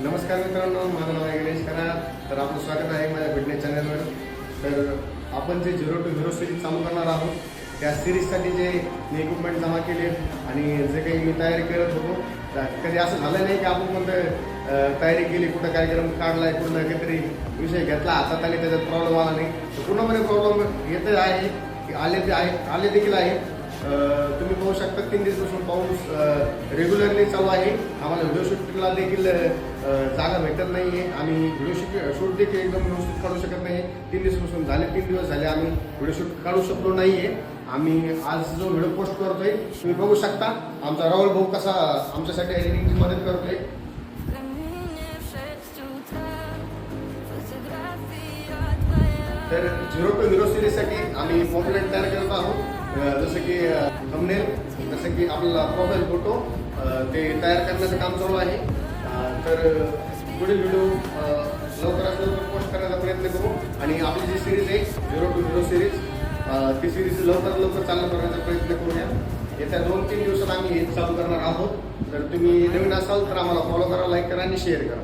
नमस्कार मित्रांनो, माझं नाव आहे गणेश खरात. तर आपलं स्वागत आहे माझ्या फिटनेस चॅनलवर. तर आपण जे 0 to 0 सिरीज चालू करणार आहोत, त्या सिरीजसाठी जे मी इक्विपमेंट जमा केले आणि जे काही मी तयारी करत होतो, कधी असं झालं नाही की आपण कोणतं तयारी केली, कुठं कार्यक्रम काढला आहे, कुठं काहीतरी विषय घेतला हातात आणि त्याच्यात प्रॉब्लेम आला नाही. तर पूर्णपणे प्रॉब्लेम येत आहे की आले देखील आहे. तुम्ही पाहू शकता 3 दिवसापासून पाऊस रेग्युलरली चालू आहे. आम्हाला व्हिडिओ शूटिंगला देखील जागा भेटत नाही आहे. आम्ही व्हिडिओ शूट देखील एकदम व्यवस्थित काढू शकत नाही. 3 दिवसापासून 3 दिवस झाले आम्ही व्हिडिओ शूट काढू शकलो नाही आहे. आम्ही आज जो व्हिडिओ पोस्ट करतोय तुम्ही बघू शकता. आमचा राहुल भाऊ कसा आमच्यासाठी एडिटिंगची मदत करतोय. तर 0 to 0 सिरीजसाठी आम्ही पॉम्पलेट तयार करत आहोत. जसं की थंबनेल, जसं की आपला प्रोफाईल फोटो ते तयार करण्याचं काम चालू आहे. तर पुढील व्हिडिओ लवकरात लवकर पोस्ट करण्याचा प्रयत्न करू आणि आपली जी सिरीज आहे 0 to 0 सिरीज, ती सिरीज लवकरात लवकर चालू करण्याचा प्रयत्न करूया. येत्या 2-3 दिवसात आम्ही हे चालू करणार आहोत. तर तुम्ही नवीन असाल तर आम्हाला फॉलो करा, लाईक करा आणि शेअर करा.